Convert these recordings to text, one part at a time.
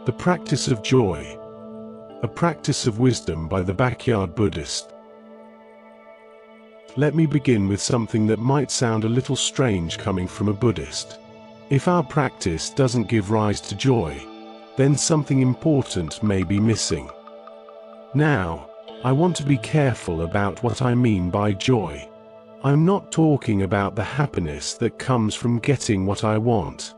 The Practice of Joy. A Practice of Wisdom by the Backyard Buddhist. Let me begin with something that might sound a little strange coming from a Buddhist. If our practice doesn't give rise to joy, then something important may be missing. Now, I want to be careful about what I mean by joy. I'm not talking about the happiness that comes from getting what I want.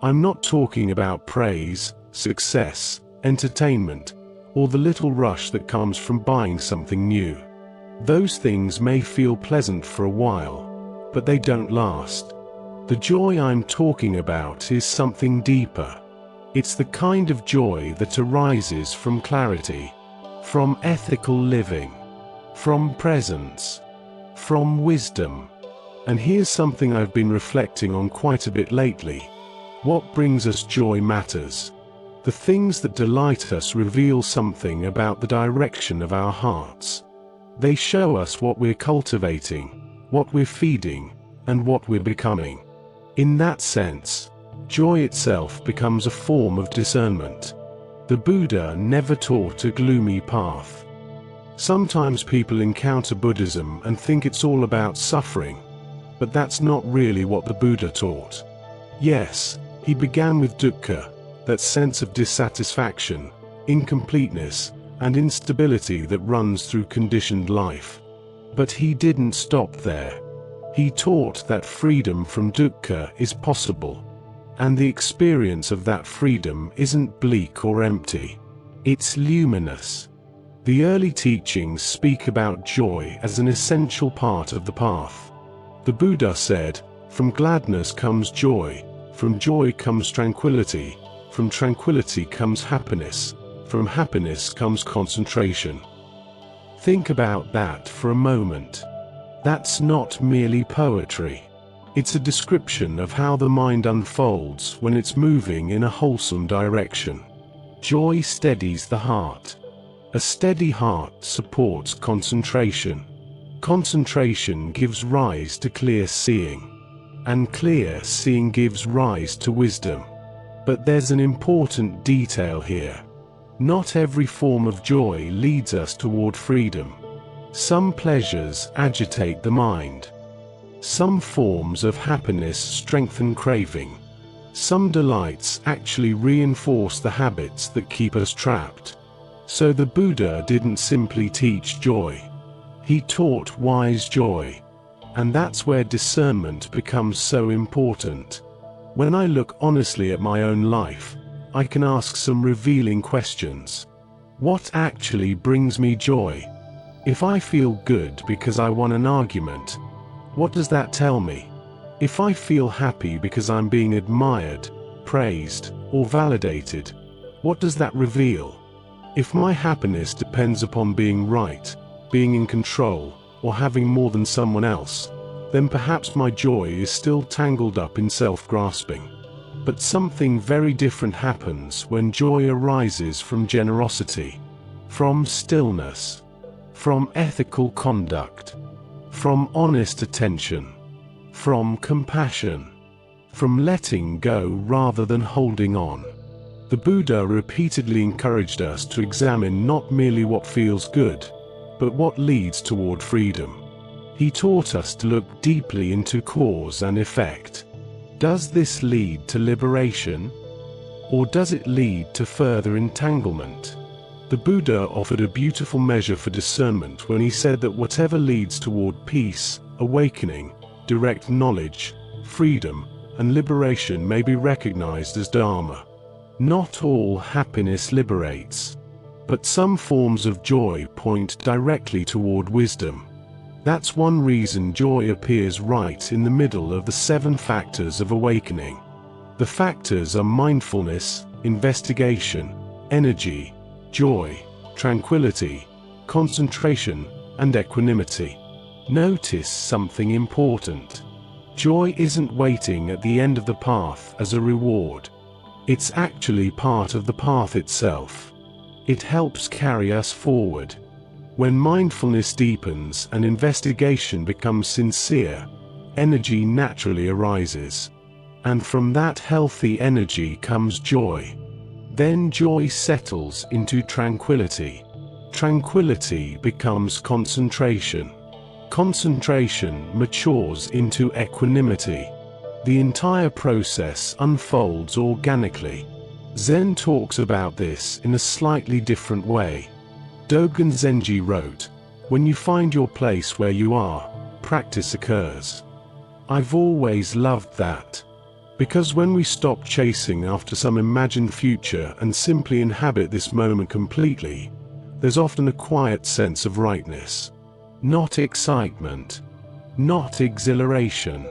I'm not talking about praise, success, entertainment, or the little rush that comes from buying something new. Those things may feel pleasant for a while, but they don't last. The joy I'm talking about is something deeper. It's the kind of joy that arises from clarity, from ethical living, from presence, from wisdom. And here's something I've been reflecting on quite a bit lately. What brings us joy matters. The things that delight us reveal something about the direction of our hearts. They show us what we're cultivating, what we're feeding, and what we're becoming. In that sense, joy itself becomes a form of discernment. The Buddha never taught a gloomy path. Sometimes people encounter Buddhism and think it's all about suffering, but that's not really what the Buddha taught. Yes, he began with dukkha, that sense of dissatisfaction, incompleteness, and instability that runs through conditioned life. But he didn't stop there. He taught that freedom from dukkha is possible. And the experience of that freedom isn't bleak or empty. It's luminous. The early teachings speak about joy as an essential part of the path. The Buddha said, "From gladness comes joy, from joy comes tranquility, from tranquility comes happiness, from happiness comes concentration." Think about that for a moment. That's not merely poetry. It's a description of how the mind unfolds when it's moving in a wholesome direction. Joy steadies the heart. A steady heart supports concentration. Concentration gives rise to clear seeing. And clear seeing gives rise to wisdom. But there's an important detail here. Not every form of joy leads us toward freedom. Some pleasures agitate the mind. Some forms of happiness strengthen craving. Some delights actually reinforce the habits that keep us trapped. So the Buddha didn't simply teach joy. He taught wise joy. And that's where discernment becomes so important. When I look honestly at my own life, I can ask some revealing questions. What actually brings me joy? If I feel good because I won an argument, what does that tell me? If I feel happy because I'm being admired, praised, or validated, what does that reveal? If my happiness depends upon being right, being in control, or having more than someone else, then perhaps my joy is still tangled up in self-grasping. But something very different happens when joy arises from generosity, from stillness, from ethical conduct, from honest attention, from compassion, from letting go rather than holding on. The Buddha repeatedly encouraged us to examine not merely what feels good, but what leads toward freedom. He taught us to look deeply into cause and effect. Does this lead to liberation? Or does it lead to further entanglement? The Buddha offered a beautiful measure for discernment when he said that whatever leads toward peace, awakening, direct knowledge, freedom, and liberation may be recognized as Dharma. Not all happiness liberates, but some forms of joy point directly toward wisdom. That's one reason joy appears right in the middle of the 7 factors of awakening. The factors are mindfulness, investigation, energy, joy, tranquility, concentration, and equanimity. Notice something important. Joy isn't waiting at the end of the path as a reward. It's actually part of the path itself. It helps carry us forward. When mindfulness deepens and investigation becomes sincere, energy naturally arises. And from that healthy energy comes joy. Then joy settles into tranquility. Tranquility becomes concentration. Concentration matures into equanimity. The entire process unfolds organically. Zen talks about this in a slightly different way. Dogen Zenji wrote, "When you find your place where you are, practice occurs." I've always loved that. Because when we stop chasing after some imagined future and simply inhabit this moment completely, there's often a quiet sense of rightness. Not excitement. Not exhilaration.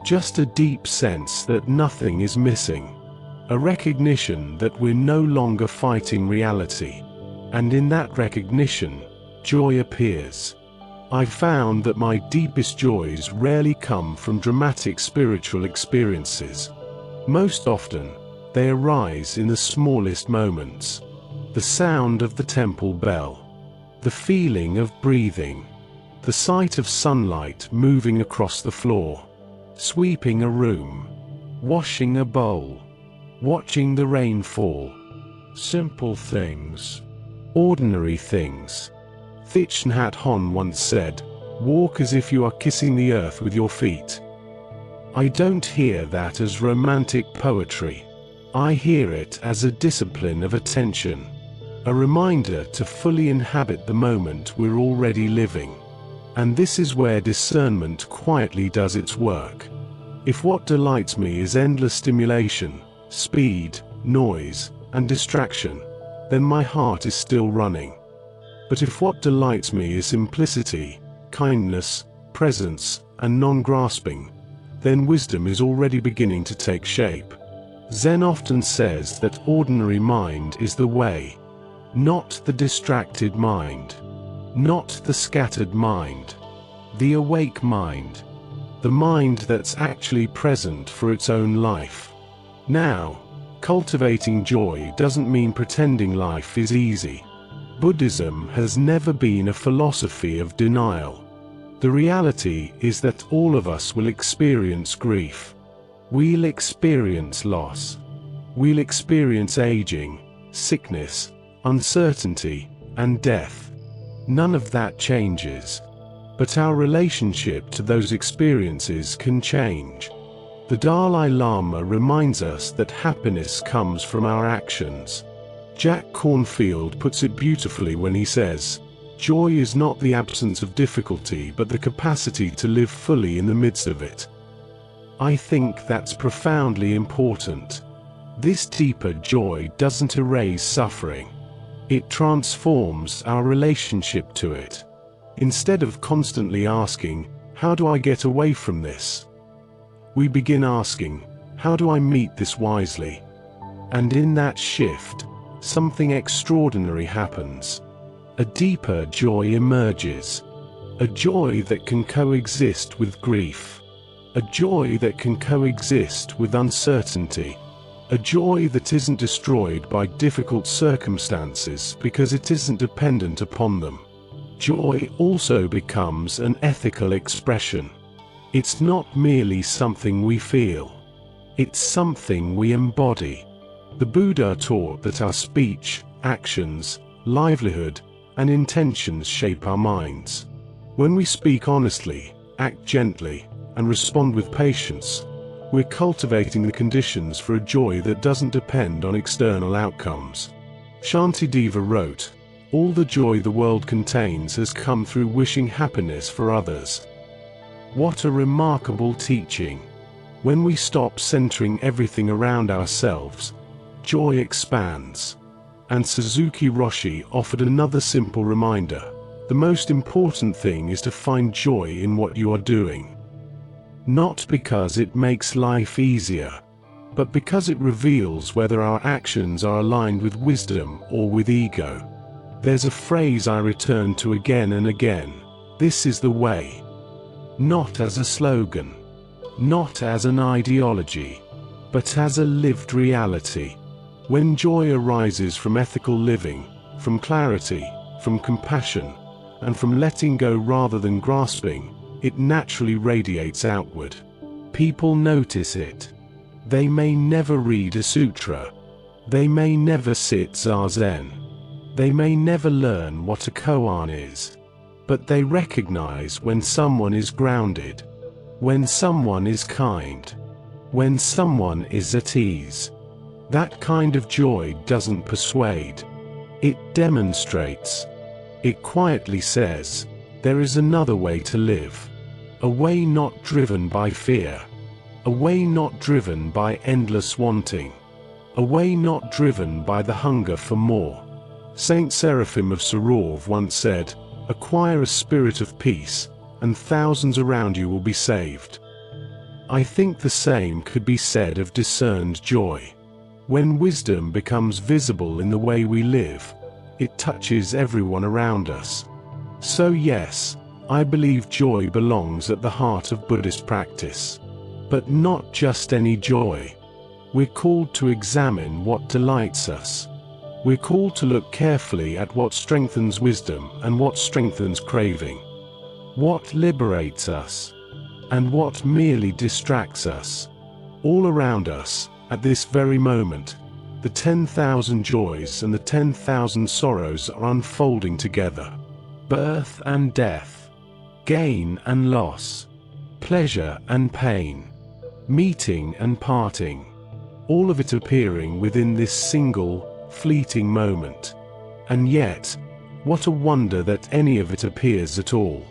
Just a deep sense that nothing is missing. A recognition that we're no longer fighting reality. And in that recognition, joy appears. I've found that my deepest joys rarely come from dramatic spiritual experiences. Most often, they arise in the smallest moments. The sound of the temple bell. The feeling of breathing. The sight of sunlight moving across the floor. Sweeping a room. Washing a bowl. Watching the rain fall. Simple things. Ordinary things. Thich Nhat Hanh once said, "Walk as if you are kissing the earth with your feet." I don't hear that as romantic poetry. I hear it as a discipline of attention. A reminder to fully inhabit the moment we're already living. And this is where discernment quietly does its work. If what delights me is endless stimulation, speed, noise, and distraction, then my heart is still running. But if what delights me is simplicity, kindness, presence, and non-grasping, then wisdom is already beginning to take shape. Zen often says that ordinary mind is the way. Not the distracted mind. Not the scattered mind. The awake mind. The mind that's actually present for its own life. Now, cultivating joy doesn't mean pretending life is easy. Buddhism has never been a philosophy of denial. The reality is that all of us will experience grief. We'll experience loss. We'll experience aging, sickness, uncertainty, and death. None of that changes. But our relationship to those experiences can change. The Dalai Lama reminds us that happiness comes from our actions. Jack Cornfield puts it beautifully when he says, "Joy is not the absence of difficulty but the capacity to live fully in the midst of it." I think that's profoundly important. This deeper joy doesn't erase suffering. It transforms our relationship to it. Instead of constantly asking, "How do I get away from this?" we begin asking, "How do I meet this wisely?" And in that shift, something extraordinary happens. A deeper joy emerges. A joy that can coexist with grief. A joy that can coexist with uncertainty. A joy that isn't destroyed by difficult circumstances because it isn't dependent upon them. Joy also becomes an ethical expression. It's not merely something we feel. It's something we embody. The Buddha taught that our speech, actions, livelihood, and intentions shape our minds. When we speak honestly, act gently, and respond with patience, we're cultivating the conditions for a joy that doesn't depend on external outcomes. Shantideva wrote, "All the joy the world contains has come through wishing happiness for others." What a remarkable teaching! When we stop centering everything around ourselves, joy expands. And Suzuki Roshi offered another simple reminder: the most important thing is to find joy in what you are doing. Not because it makes life easier, but because it reveals whether our actions are aligned with wisdom or with ego. There's a phrase I return to again and again: this is the way. Not as a slogan, not as an ideology, but as a lived reality. When joy arises from ethical living, from clarity, from compassion, and from letting go rather than grasping, it naturally radiates outward. People notice it. They may never read a sutra, They may never sit zazen. They may never learn what a koan is. But they recognize when someone is grounded, when someone is kind, when someone is at ease. That kind of joy doesn't persuade. It demonstrates. It quietly says, there is another way to live. A way not driven by fear. A way not driven by endless wanting. A way not driven by the hunger for more. Saint Seraphim of Sarov once said, acquire a spirit of peace, and thousands around you will be saved. I think the same could be said of discerned joy. When wisdom becomes visible in the way we live, it touches everyone around us. So yes, I believe joy belongs at the heart of Buddhist practice. But not just any joy. We're called to examine what delights us. We're called to look carefully at what strengthens wisdom and what strengthens craving. What liberates us, and what merely distracts us. All around us, at this very moment, the 10,000 joys and the 10,000 sorrows are unfolding together. Birth and death, gain and loss, pleasure and pain, meeting and parting, all of it appearing within this single, fleeting moment. And yet, what a wonder that any of it appears at all.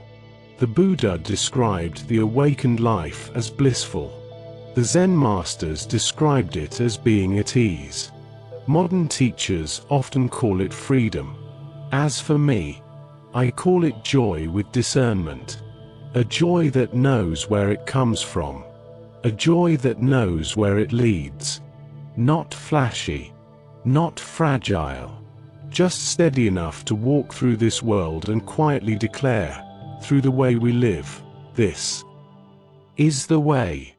The Buddha described the awakened life as blissful. The Zen masters described it as being at ease. Modern teachers often call it freedom. As for me, I call it joy with discernment. A joy that knows where it comes from. A joy that knows where it leads. Not flashy, not fragile, just steady enough to walk through this world and quietly declare, through the way we live, this is the way.